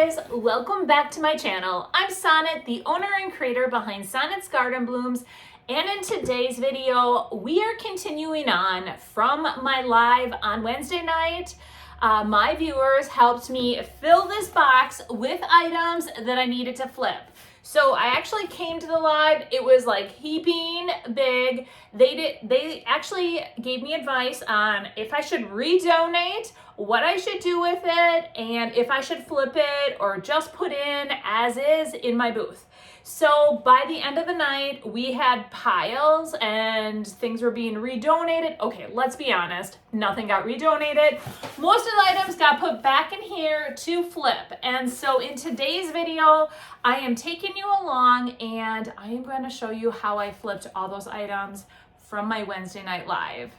guys, welcome back to my channel. I'm Sonnet, the owner and creator behind Sonnet's Garden Blooms, and in today's video we are continuing on from my live on Wednesday night. My viewers helped me fill this box with items that I needed to flip. So I actually came to the live, it was like heaping big. They actually gave me advice on if I should redonate, what I should do with it, and if I should flip it or just put in as is in my booth. So by the end of the night, we had piles and things were being redonated. Okay, let's be honest, nothing got redonated. Most of the items got put back in here to flip. And so in today's video, I am taking you along and I am going to show you how I flipped all those items from my Wednesday night live.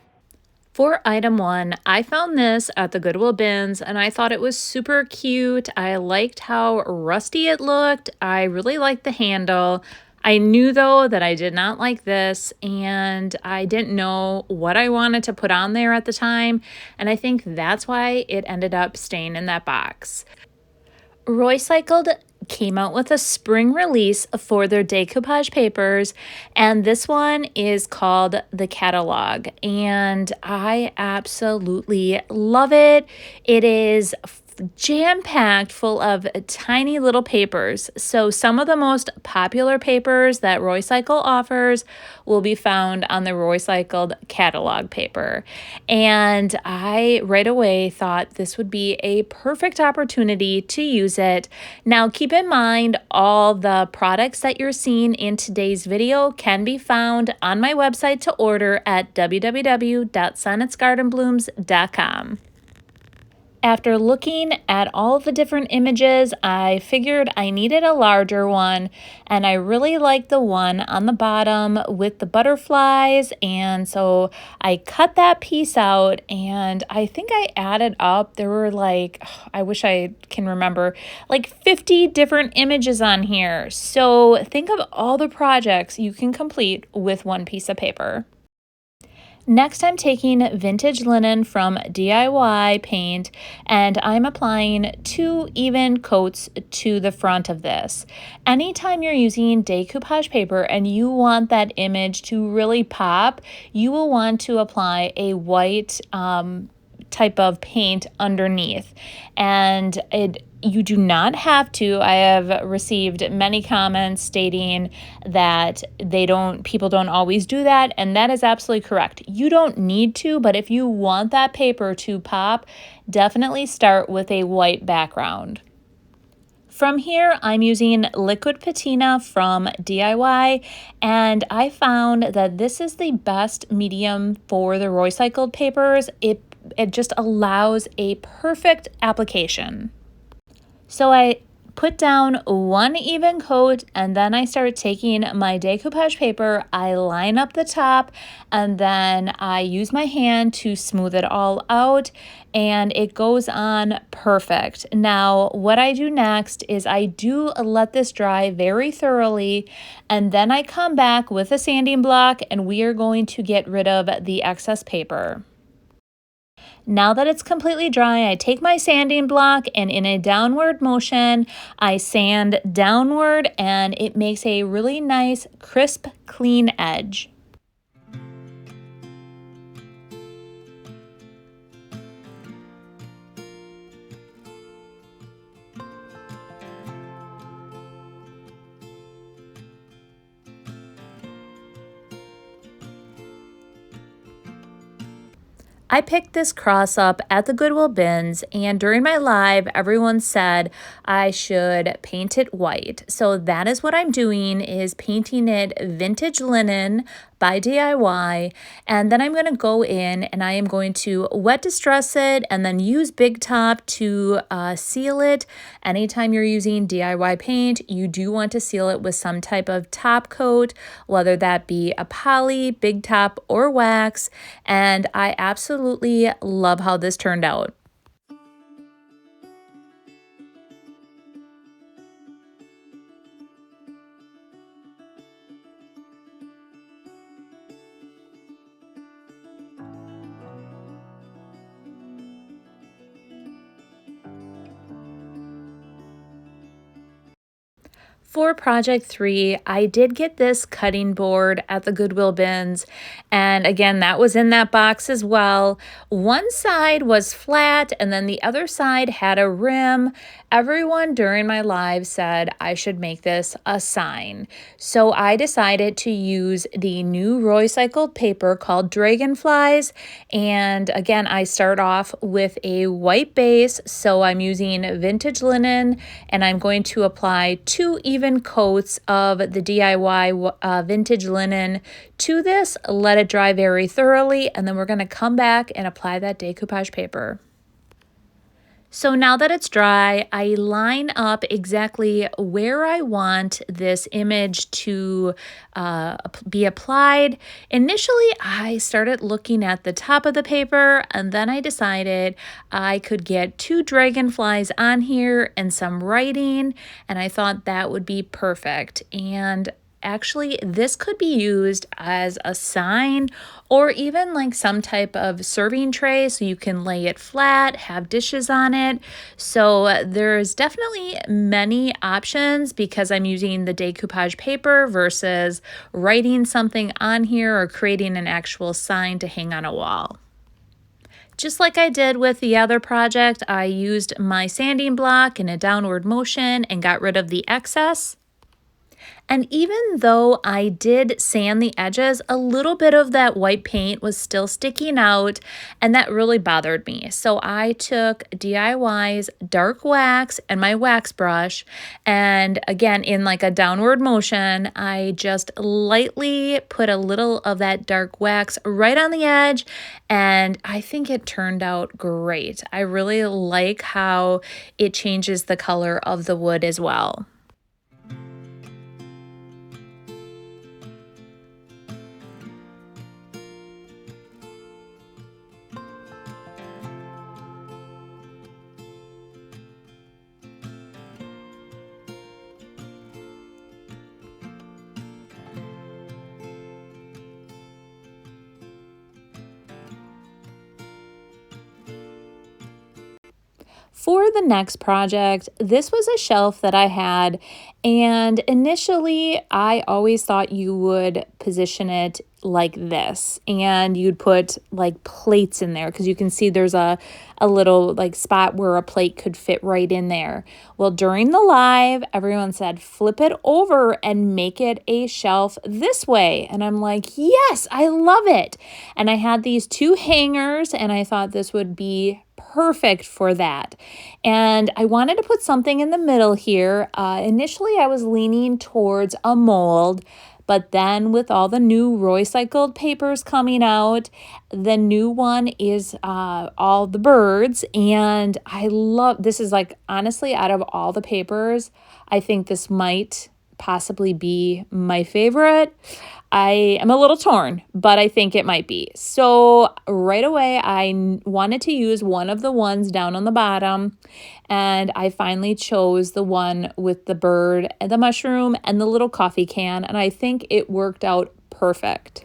For item one, I found this at the Goodwill bins and I thought it was super cute. I liked how rusty it looked. I really liked the handle. I knew though that I did not like this and I didn't know what I wanted to put on there at the time. And I think that's why it ended up staying in that box. Upcycled came out with a spring release for their decoupage papers, and this one is called the Catalog, and I absolutely love it. It is jam-packed full of tiny little papers. So some of the most popular papers that Upcycled offers will be found on the Upcycled catalog paper. And I right away thought this would be a perfect opportunity to use it. Now keep in mind all the products that you're seeing in today's video can be found on my website to order at www.sonnetsgardenblooms.com. After looking at all the different images, I figured I needed a larger one, and I really liked the one on the bottom with the butterflies, and so I cut that piece out, and I think I added up, there were like, I wish I can remember, like 50 different images on here. So think of all the projects you can complete with one piece of paper. Next, I'm taking vintage linen from DIY paint and I'm applying 2 even coats to the front of this. Anytime you're using decoupage paper and you want that image to really pop, you will want to apply a white type of paint underneath. And you do not have to. I have received many comments stating that people don't always do that, and that is absolutely correct. You don't need to, but if you want that paper to pop, definitely start with a white background. From here, I'm using liquid patina from DIY, and I found that this is the best medium for the Upcycled papers. It just allows a perfect application. So I put down 1 even coat and then I start taking my decoupage paper, I line up the top, and then I use my hand to smooth it all out, and it goes on perfect. Now what I do next is I do let this dry very thoroughly, and then I come back with a sanding block and we are going to get rid of the excess paper. Now that it's completely dry, I take my sanding block and in a downward motion, I sand downward, and it makes a really nice, crisp, clean edge. I picked this cross up at the Goodwill bins, and during my live, everyone said I should paint it white. So that is what I'm doing, is painting it vintage linen by DIY, and then I'm going to go in and I am going to wet distress it and then use Big Top to seal it. Anytime you're using DIY paint, you do want to seal it with some type of top coat, whether that be a poly, Big Top, or wax, and I absolutely love how this turned out. For project 3, I did get this cutting board at the Goodwill bins, and again, that was in that box as well. One side was flat, and then the other side had a rim. Everyone during my live said I should make this a sign. So I decided to use the new Upcycled paper called Dragonflies, and again, I start off with a white base, so I'm using vintage linen, and I'm going to apply 2 even coats of the DIY vintage linen to this, let it dry very thoroughly, and then we're going to come back and apply that decoupage paper. So now that it's dry, I line up exactly where I want this image to be applied. Initially, I started looking at the top of the paper, and then I decided I could get 2 dragonflies on here and some writing, and I thought that would be perfect. And actually, this could be used as a sign or even like some type of serving tray, so you can lay it flat, have dishes on it. So there's definitely many options because I'm using the decoupage paper versus writing something on here or creating an actual sign to hang on a wall. Just like I did with the other project, I used my sanding block in a downward motion and got rid of the excess. And even though I did sand the edges, a little bit of that white paint was still sticking out, and that really bothered me. So I took DIY's dark wax and my wax brush, and again, in like a downward motion, I just lightly put a little of that dark wax right on the edge, and I think it turned out great. I really like how it changes the color of the wood as well. For the next project, this was a shelf that I had, and initially I always thought you would position it like this, and you'd put like plates in there because you can see there's a little like spot where a plate could fit right in there. Well, during the live, everyone said flip it over and make it a shelf this way, and I'm like, yes, I love it. And I had these 2 hangers, and I thought this would be perfect for that. And I wanted to put something in the middle here. Initially, I was leaning towards a mold, but then with all the new Upcycled papers coming out, the new one is all the birds. And I love, this is like, honestly, out of all the papers, I think this might possibly be my favorite. I am a little torn, but I think it might be. So right away, I wanted to use one of the ones down on the bottom, and I finally chose the one with the bird and the mushroom and the little coffee can, and I think it worked out perfect.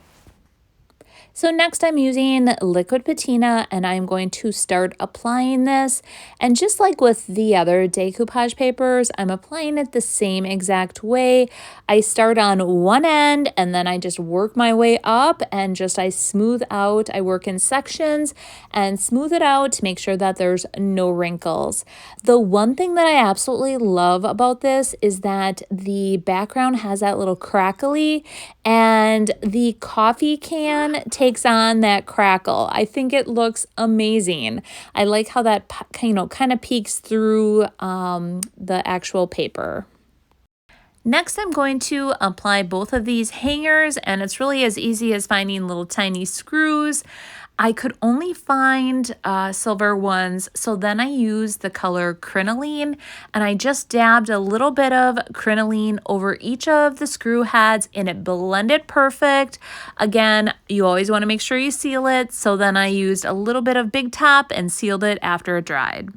So next I'm using liquid patina, and I'm going to start applying this. And just like with the other decoupage papers, I'm applying it the same exact way. I start on one end and then I just work my way up and I smooth out. I work in sections and smooth it out to make sure that there's no wrinkles. The one thing that I absolutely love about this is that the background has that little crackly, and the coffee can takes on that crackle. I think it looks amazing. I like how that kind of peeks through the actual paper. Next, I'm going to apply both of these hangers, and it's really as easy as finding little tiny screws. I could only find silver ones, so then I used the color crinoline, and I just dabbed a little bit of crinoline over each of the screw heads, and it blended perfect. Again, you always want to make sure you seal it, so then I used a little bit of Big Top and sealed it after it dried.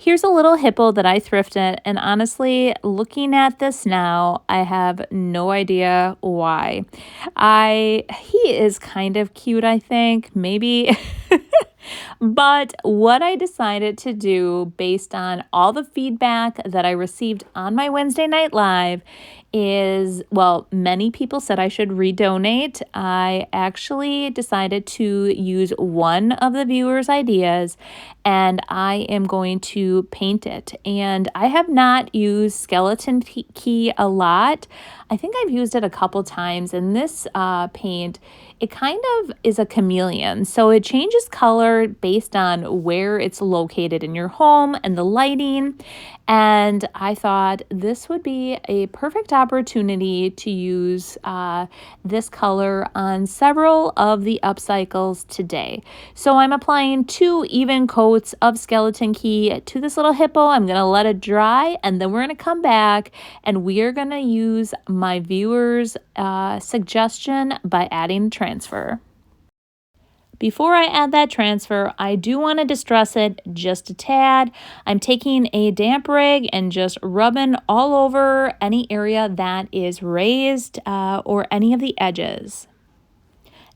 Here's a little hippo that I thrifted, and honestly, looking at this now, I have no idea why. He is kind of cute, I think, maybe. But what I decided to do based on all the feedback that I received on my Wednesday Night Live is, well, many people said I should redonate. I actually decided to use one of the viewers' ideas and I am going to paint it. And I have not used skeleton key a lot. I think I've used it a couple times, and this paint, it kind of is a chameleon. So it changes color based on where it's located in your home and the lighting. And I thought this would be a perfect opportunity to use this color on several of the upcycles today. So I'm applying 2 even coats of skeleton key to this little hippo. I'm going to let it dry, and then we're going to come back and we are going to use my viewer's suggestion by adding transfer. Before I add that transfer, I do want to distress it just a tad. I'm taking a damp rag and just rubbing all over any area that is raised or any of the edges.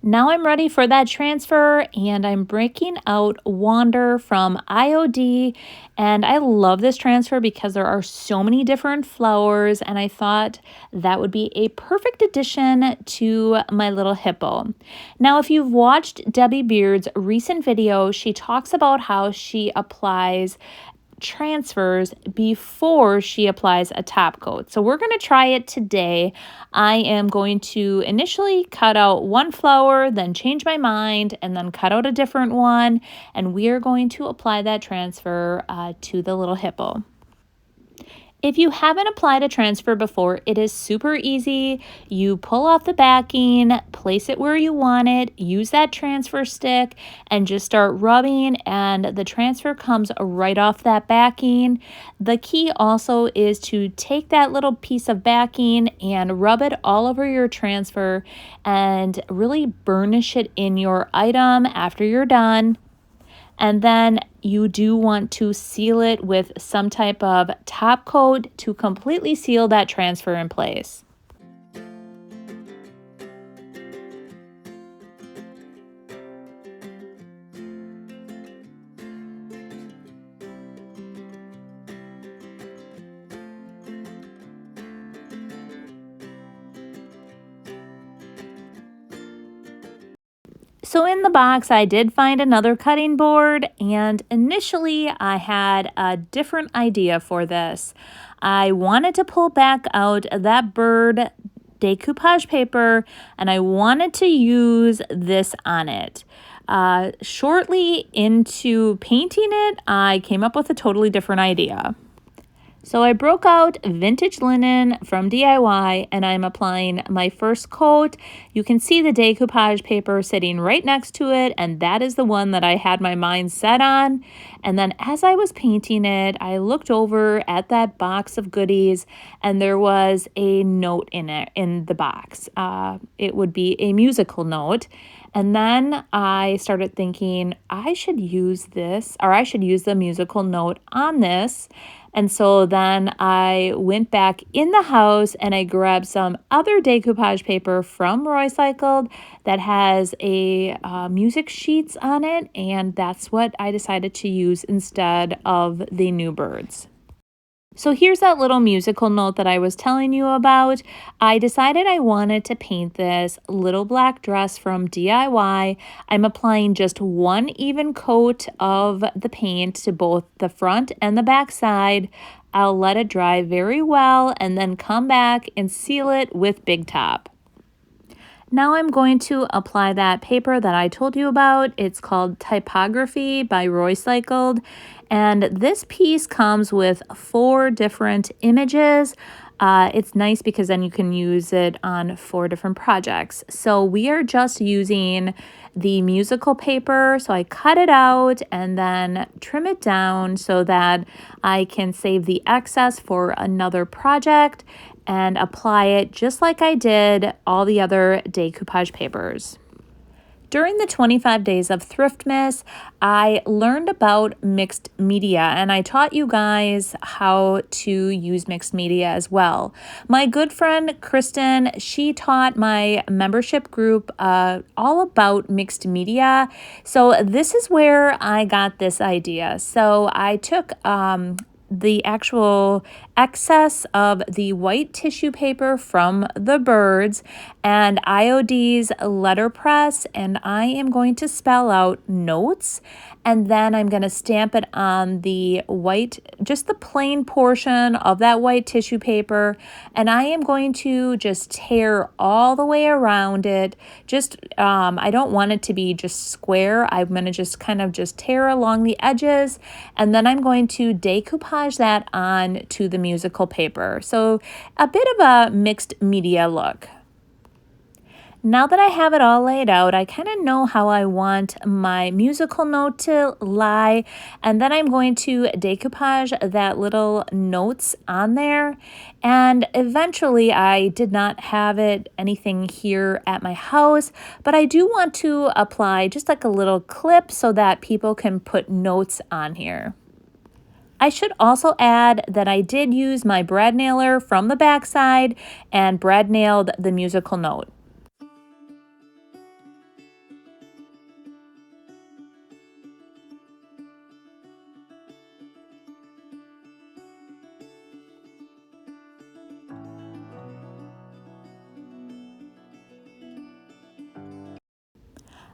Now I'm ready for that transfer, and I'm breaking out Wander from IOD, and I love this transfer because there are so many different flowers, and I thought that would be a perfect addition to my little hippo. Now, if you've watched Debbie Beard's recent video, she talks about how she applies transfers before she applies a top coat. So we're going to try it today. I am going to initially cut out one flower, then change my mind, and then cut out a different one. And we are going to apply that transfer to the little hippo. If you haven't applied a transfer before, it is super easy. You pull off the backing, place it where you want it, use that transfer stick, and just start rubbing, and the transfer comes right off that backing. The key also is to take that little piece of backing and rub it all over your transfer and really burnish it in your item after you're done. And then you do want to seal it with some type of top coat to completely seal that transfer in place. So in the box, I did find another cutting board, and initially I had a different idea for this. I wanted to pull back out that bird decoupage paper, and I wanted to use this on it. Shortly into painting it, I came up with a totally different idea. So I broke out vintage linen from DIY, and I'm applying my first coat. You can see the decoupage paper sitting right next to it, and that is the one that I had my mind set on. And then as I was painting it, I looked over at that box of goodies, and there was a note in it, in the box. It would be a musical note. And then I started thinking I should use this, or I should use the musical note on this. And so then I went back in the house and I grabbed some other decoupage paper from Upcycled that has a music sheets on it, and that's what I decided to use instead of the new birds. So here's that little musical note that I was telling you about. I decided I wanted to paint this little black dress from DIY. I'm applying just one even coat of the paint to both the front and the back side. I'll let it dry very well and then come back and seal it with Big Top. Now I'm going to apply that paper that I told you about. It's called Typography by Upcycled. And this piece comes with 4 different images. It's nice because then you can use it on 4 different projects. So we are just using the musical paper. So I cut it out and then trim it down so that I can save the excess for another project and apply it just like I did all the other decoupage papers. During the 25 days of Thriftmas, I learned about mixed media and I taught you guys how to use mixed media as well. My good friend Kristen, she taught my membership group all about mixed media. So this is where I got this idea. So I took the actual excess of the white tissue paper from the birds and IOD's letterpress, and I am going to spell out notes, and then I'm going to stamp it on the white, just the plain portion of that white tissue paper, and I am going to just tear all the way around it. Just I don't want it to be just square. I'm going to just kind of just tear along the edges, and then I'm going to decoupage that on to the musical paper. So a bit of a mixed media look. Now that I have it all laid out, I kind of know how I want my musical note to lie, and then I'm going to decoupage that little notes on there. And eventually I did not have anything here at my house, but I do want to apply just like a little clip so that people can put notes on here. I should also add that I did use my brad nailer from the backside and brad nailed the musical note.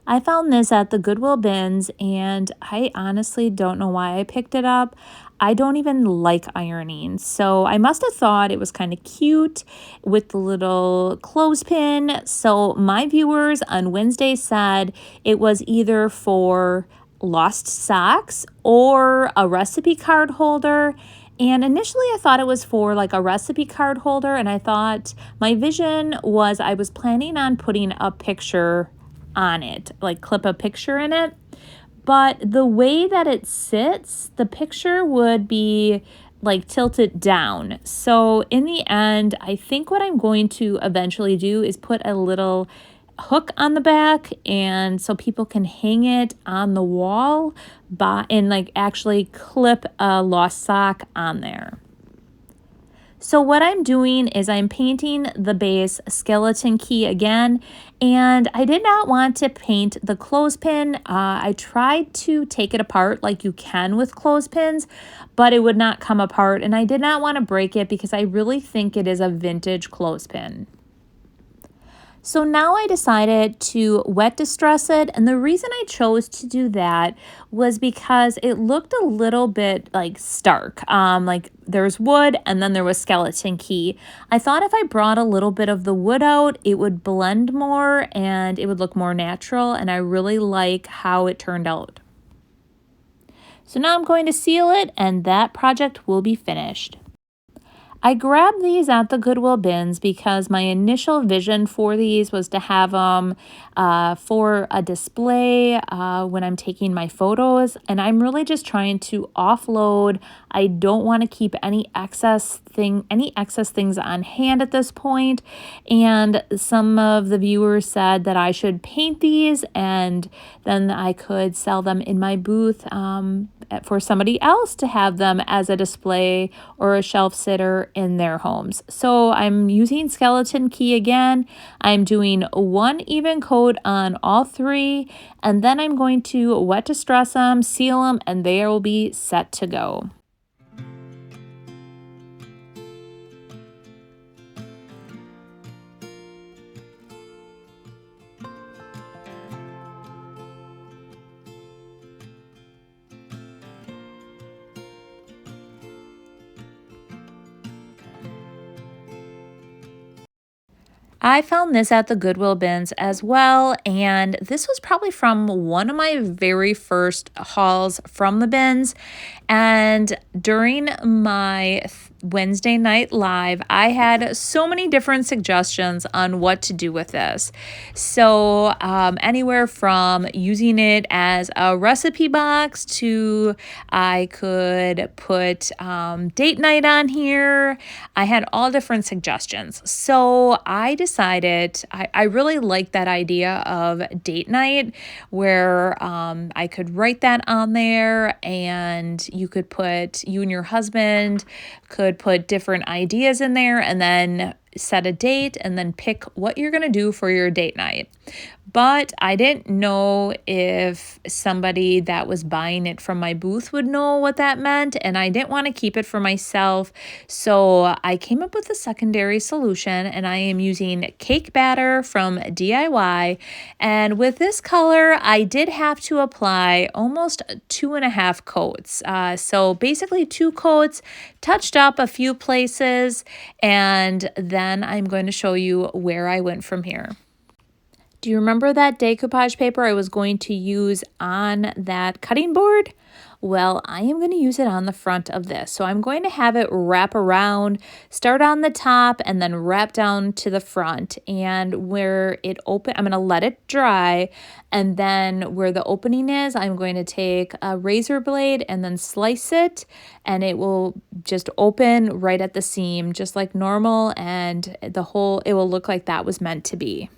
I found this at the Goodwill bins and I honestly don't know why I picked it up. I don't even like ironing, so I must have thought it was kind of cute with the little clothespin. So my viewers on Wednesday said it was either for lost socks or a recipe card holder. And initially I thought it was for like a recipe card holder, and I thought my vision was I was planning on putting a picture on it, like clip a picture in it. But the way that it sits, the picture would be like tilted down. So in the end, I think what I'm going to eventually do is put a little hook on the back, and so people can hang it on the wall and like actually clip a lost sock on there. So what I'm doing is I'm painting the base skeleton key again, and I did not want to paint the clothespin. I tried to take it apart like you can with clothespins, but it would not come apart, and I did not want to break it because I really think it is a vintage clothespin. So now I decided to wet distress it, and the reason I chose to do that was because it looked a little bit like stark. Like there's wood and then there was skeleton key. I thought if I brought a little bit of the wood out, it would blend more and it would look more natural, and I really like how it turned out. So now I'm going to seal it, and that project will be finished. I grabbed these at the Goodwill bins because my initial vision for these was to have them for a display when I'm taking my photos, and I'm really just trying to offload. I don't want to keep any excess things on hand at this point. And some of the viewers said that I should paint these and then I could sell them in my booth for somebody else to have them as a display or a shelf sitter in their homes. So I'm using skeleton key again. I'm doing one even coat on all three, and then I'm going to wet distress them, seal them, and they will be set to go. I found this at the Goodwill bins as well, and this was probably from one of my very first hauls from the bins. And during my Wednesday night live, I had so many different suggestions on what to do with this. So anywhere from using it as a recipe box to I could put date night on here. I had all different suggestions. So I decided I really like that idea of date night where I could write that on there, and you and your husband could put different ideas in there and then set a date and then pick what you're going to do for your date night. But I didn't know if somebody that was buying it from my booth would know what that meant, and I didn't want to keep it for myself. So I came up with a secondary solution, and I am using cake batter from DIY. And with this color, I did have to apply almost 2.5 coats. So basically 2 coats, touched up a few places, and then I'm going to show you where I went from here. Do you remember that decoupage paper I was going to use on that cutting board? Well, I am going to use it on the front of this. So I'm going to have it wrap around, start on the top, and then wrap down to the front. And where it I'm going to let it dry. And then where the opening is, I'm going to take a razor blade and then slice it. And it will just open right at the seam, just like normal. And it will look like that was meant to be.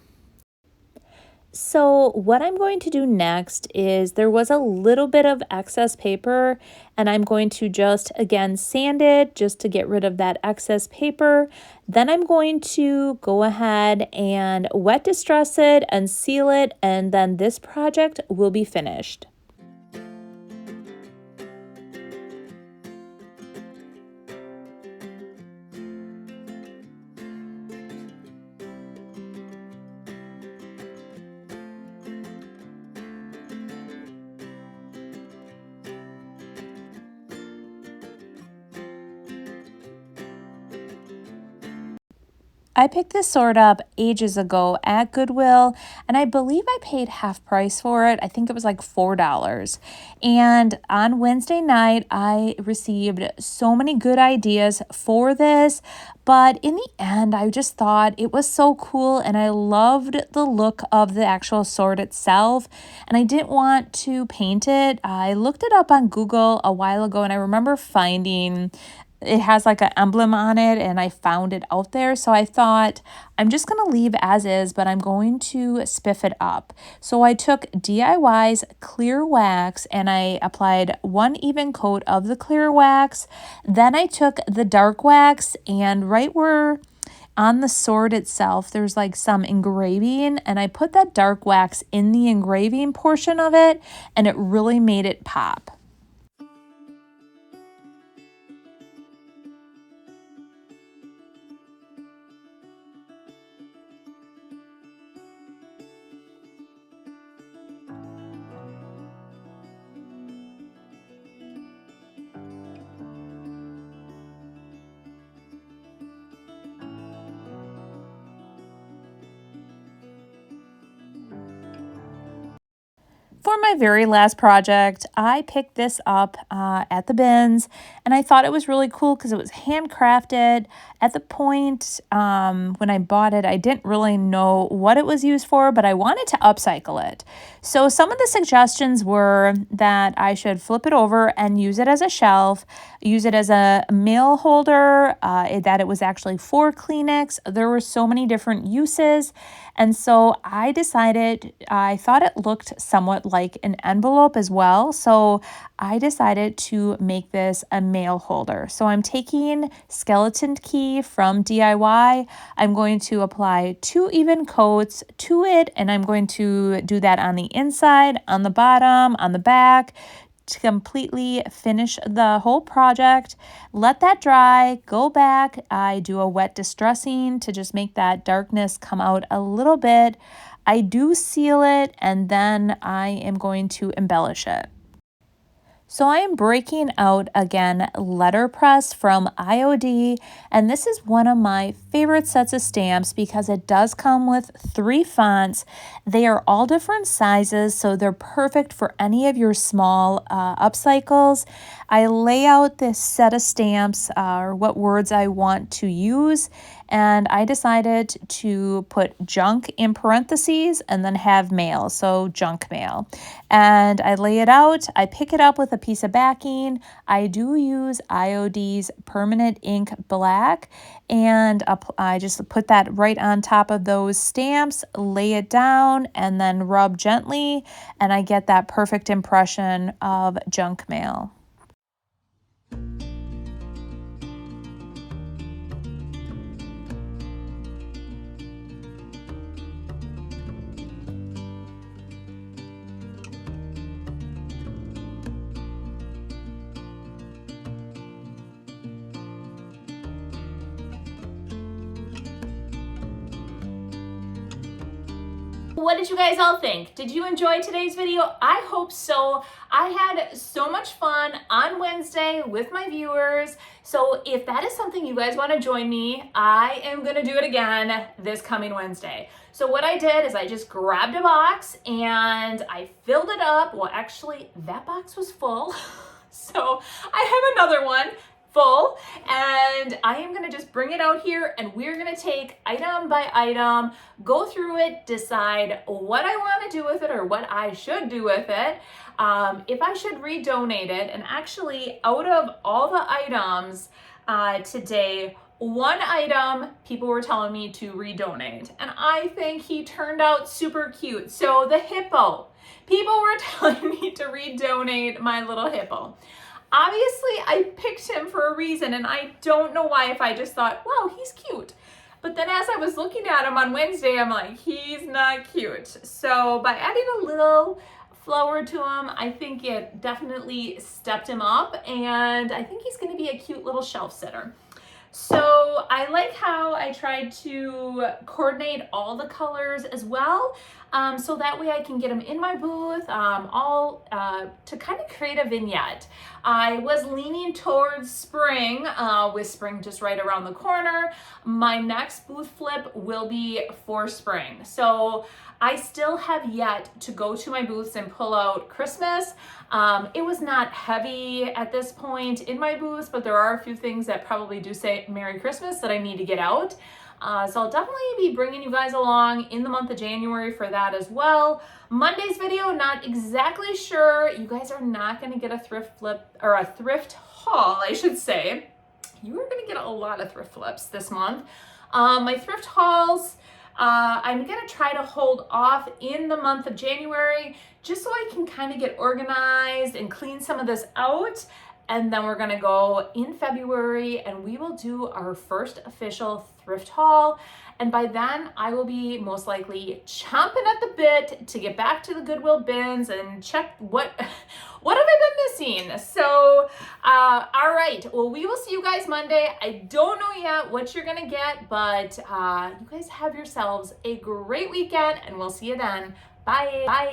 So what I'm going to do next is there was a little bit of excess paper, and I'm going to just again sand it just to get rid of that excess paper. Then I'm going to go ahead and wet distress it and seal it, and then this project will be finished. I picked this sort up ages ago at Goodwill, and I believe I paid half price for it. I think it was like $4. And on Wednesday night, I received so many good ideas for this, but in the end, I just thought it was so cool, and I loved the look of the actual sword itself, and I didn't want to paint it. I looked it up on Google a while ago, and I remember finding it has like an emblem on it, and I found it out there. So I thought I'm just going to leave as is, but I'm going to spiff it up. So I took DIY's clear wax and I applied 1 even coat of the clear wax. Then I took the dark wax, and right where on the sword itself, there's like some engraving, and I put that dark wax in the engraving portion of it, and it really made it pop. For my very last project, I picked this up at the bins, and I thought it was really cool because it was handcrafted. At the point when I bought it, I didn't really know what it was used for, but I wanted to upcycle it. So some of the suggestions were that I should flip it over and use it as a shelf, use it as a mail holder, that it was actually for Kleenex. There were so many different uses. And so I decided, I thought it looked somewhat like an envelope as well. So I decided to make this a mail holder. So I'm taking skeleton key from DIY. I'm going to apply 2 even coats to it, and I'm going to do that on the inside, on the bottom, on the back, to completely finish the whole project. Let that dry, go back. I do a wet distressing to just make that darkness come out a little bit. I do seal it, and then I am going to embellish it. So I'm breaking out again letterpress from IOD, and this is one of my favorite sets of stamps because it does come with 3 fonts. They are all different sizes, so they're perfect for any of your small upcycles. I lay out this set of stamps or what words I want to use, and I decided to put junk in parentheses and then have mail, so junk mail. And I lay it out, I pick it up with a piece of backing. I do use IOD's permanent ink black, and I just put that right on top of those stamps, lay it down, and then rub gently, and I get that perfect impression of junk mail. What did you guys all think? Did you enjoy today's video? I hope so. I had so much fun on Wednesday with my viewers. So if that is something you guys want to join me, I am going to do it again this coming Wednesday. So what I did is I just grabbed a box and I filled it up. Well, actually, that box was full. So I have another one full, and I am going to just bring it out here, and we're going to take item by item, go through it, decide what I want to do with it or what I should do with it, if I should redonate it. And actually, out of all the items today, one item people were telling me to redonate, and I think he turned out super cute. So the hippo, people were telling me to redonate my little hippo. Obviously, I picked him for a reason, and I don't know why, if I just thought, wow, he's cute. But then as I was looking at him on Wednesday, I'm like, he's not cute. So by adding a little flower to him, I think it definitely stepped him up, and I think he's gonna be a cute little shelf sitter. So I like how I tried to coordinate all the colors as well, so that way I can get them in my booth, all to kind of create a vignette. I was leaning towards spring, with spring just right around the corner. My next booth flip will be for spring. So I still have yet to go to my booths and pull out Christmas. It was not heavy at this point in my booths, but there are a few things that probably do say Merry Christmas that I need to get out. So I'll definitely be bringing you guys along in the month of January for that as well. Monday's video, not exactly sure. You guys are not going to get a thrift flip, or a thrift haul, I should say. You are going to get a lot of thrift flips this month. My thrift hauls, I'm going to try to hold off in the month of January just so I can kind of get organized and clean some of this out. And then we're going to go in February, and we will do our first official thrift haul. And by then I will be most likely chomping at the bit to get back to the Goodwill bins and check what have I been missing. So, all right. Well, we will see you guys Monday. I don't know yet what you're going to get, but you guys have yourselves a great weekend, and we'll see you then. Bye. Bye.